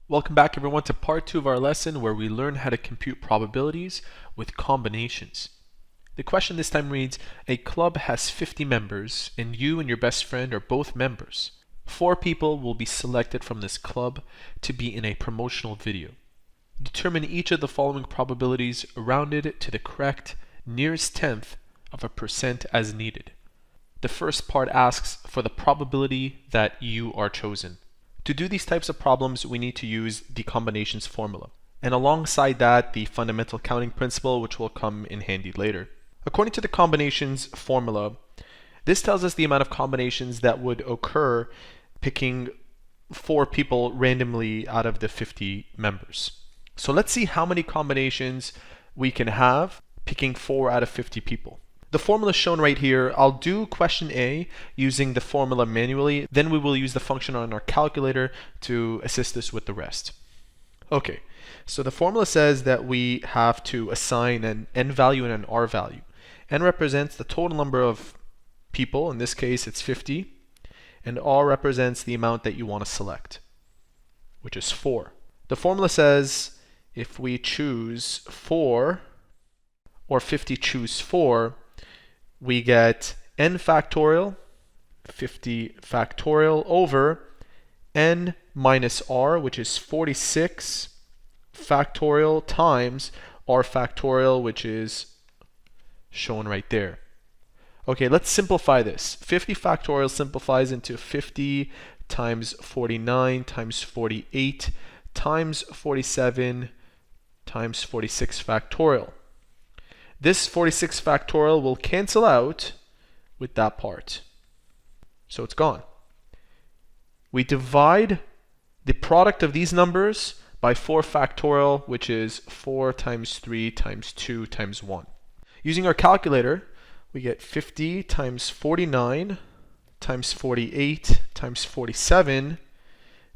Welcome back everyone to part 2 of our lesson where we learn how to compute probabilities with combinations. The question this time reads, a club has 50 members and you and your best friend are both members. 4 people will be selected from this club to be in a promotional video. Determine each of the following probabilities rounded to the correct nearest tenth of a percent as needed. The first part asks for the probability that you are chosen. To do these types of problems, we need to use the combinations formula. And alongside that, the fundamental counting principle, which will come in handy later. According to the combinations formula, this tells us the amount of combinations that would occur picking 4 people randomly out of the 50 members. So let's see how many combinations we can have picking 4 out of 50 people. The formula is shown right here. I'll do question A using the formula manually, then we will use the function on our calculator to assist us with the rest. Okay, so the formula says that we have to assign an n value and an r value. N represents the total number of people, in this case it's 50, and r represents the amount that you want to select, which is 4. The formula says if we choose 4, or 50 choose 4, we get n factorial, 50 factorial, over n minus r, which is 46 factorial, times r factorial, which is shown right there. Okay, let's simplify this. 50 factorial simplifies into 50 times 49 times 48 times 47 times 46 factorial. This 46 factorial will cancel out with that part. So it's gone. We divide the product of these numbers by 4 factorial, which is 4 times 3 times 2 times 1. Using our calculator, we get 50 times 49 times 48 times 47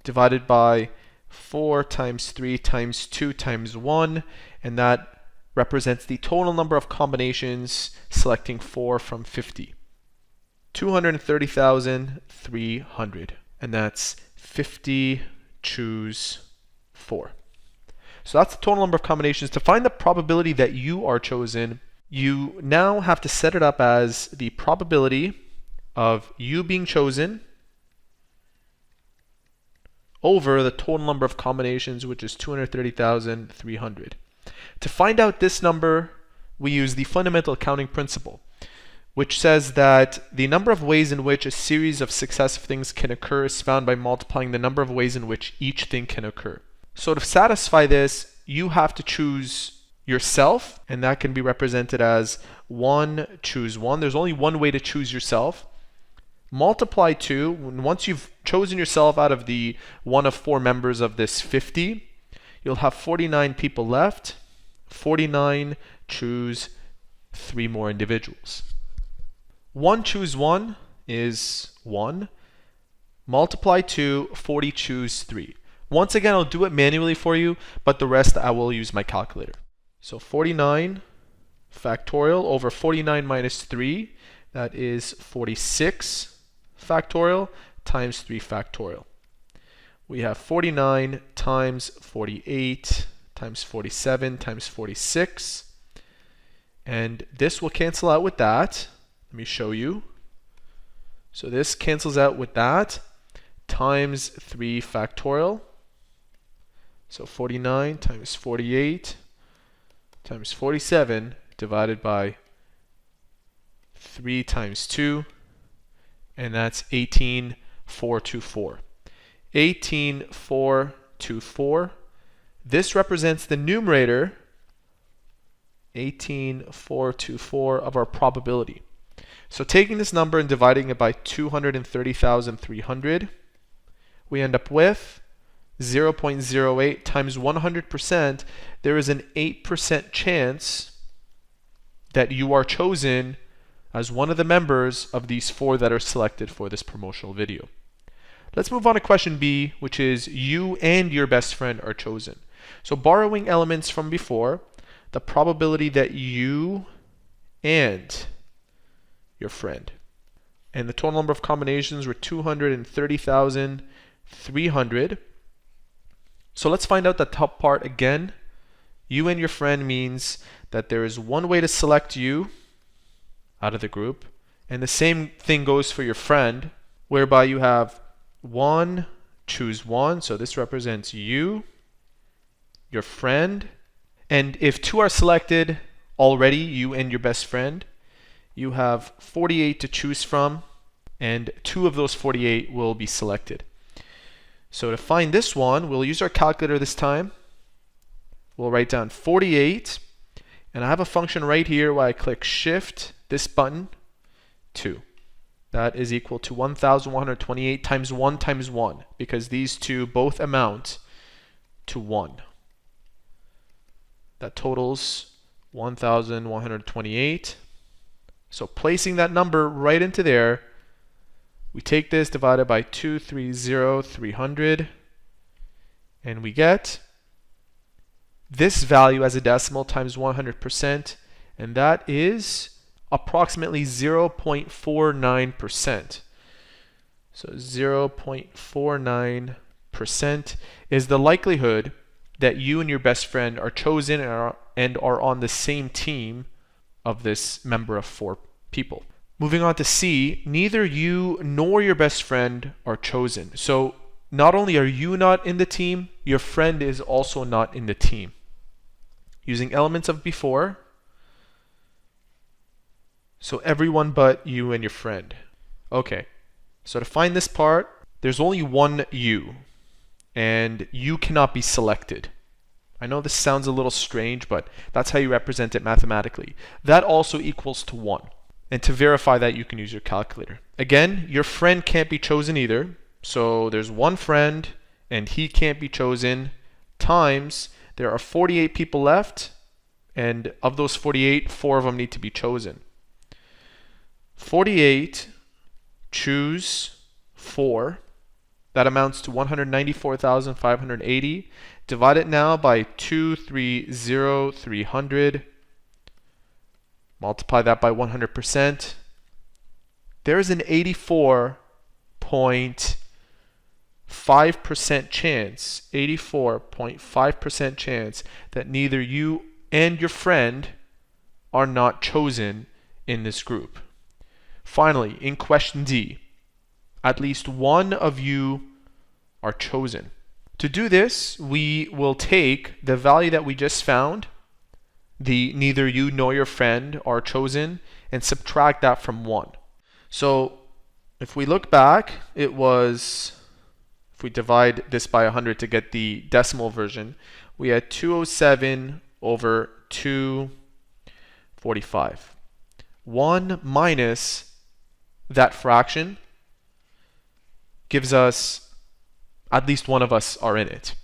divided by 4 times 3 times 2 times 1, and that represents the total number of combinations selecting 4 from 50. 230,300, and that's 50 choose 4. So that's the total number of combinations. To find the probability that you are chosen, you now have to set it up as the probability of you being chosen over the total number of combinations, which is 230,300. To find out this number, we use the fundamental counting principle, which says that the number of ways in which a series of successive things can occur is found by multiplying the number of ways in which each thing can occur. So to satisfy this, you have to choose yourself, and that can be represented as 1 choose 1. There's only one way to choose yourself. Multiply 2. Once you've chosen yourself out of the one of 4 members of this 50, you'll have 49 people left. 49 choose 3 more individuals. 1 choose 1 is 1. Multiply 2, 40 choose 3. Once again, I'll do it manually for you, but the rest I will use my calculator. So 49 factorial over 49 minus 3, that is 46 factorial times 3 factorial. We have 49 times 48 times 47 times 46, and this will cancel out with that. Let me show you. So this cancels out with that, times 3 factorial. So 49 times 48 times 47 divided by 3 times 2, and that's 18,424. 18,424. This represents the numerator, 18,424, of our probability. So taking this number and dividing it by 230,300, we end up with 0.08 times 100%. There is an 8% chance that you are chosen as one of the members of these 4 that are selected for this promotional video. Let's move on to question B, which is you and your best friend are chosen. So borrowing elements from before, the probability that you and your friend, and the total number of combinations were 230,300. So let's find out the top part again. You and your friend means that there is one way to select you out of the group, and the same thing goes for your friend, whereby you have one, choose one, so this represents you, your friend, and if two are selected already, you and your best friend, you have 48 to choose from, and two of those 48 will be selected. So to find this one, we'll use our calculator this time. We'll write down 48, and I have a function right here where I click Shift, this button, 2. That is equal to 1,128 times 1 times 1, because these two both amount to 1. That totals 1,128. So placing that number right into there, we take this divided by 230,300, and we get this value as a decimal times 100%, and that is approximately 0.49%. So 0.49% is the likelihood that you and your best friend are chosen and are on the same team of this member of 4 people. Moving on to C, neither you nor your best friend are chosen. So not only are you not in the team, your friend is also not in the team. Using elements of before, so everyone but you and your friend. Okay, so to find this part, there's only one you, and you cannot be selected. I know this sounds a little strange, but that's how you represent it mathematically. That also equals to 1. And to verify that, you can use your calculator. Again, your friend can't be chosen either. So there's one friend, and he can't be chosen, times there are 48 people left, and of those 48, 4 of them need to be chosen. 48, choose 4. That amounts to 194,580. Divide it now by 230,300. Multiply that by 100%. There is an 84.5% chance, 84.5% chance that neither you and your friend are not chosen in this group. Finally, in question D, at least one of you are chosen. To do this, we will take the value that we just found, the neither you nor your friend are chosen, and subtract that from 1. So if we look back, it was, if we divide this by 100 to get the decimal version, we had 207 over 245. 1 minus that fraction gives us at least one of us are in it.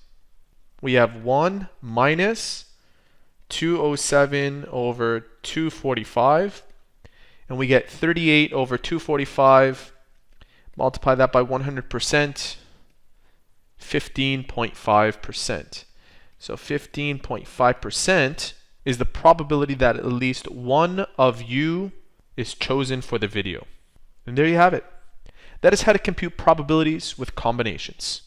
We have 1 minus 207 over 245, and we get 38 over 245. Multiply that by 100%, 15.5%. So 15.5% is the probability that at least one of you is chosen for the video. And there you have it. That is how to compute probabilities with combinations.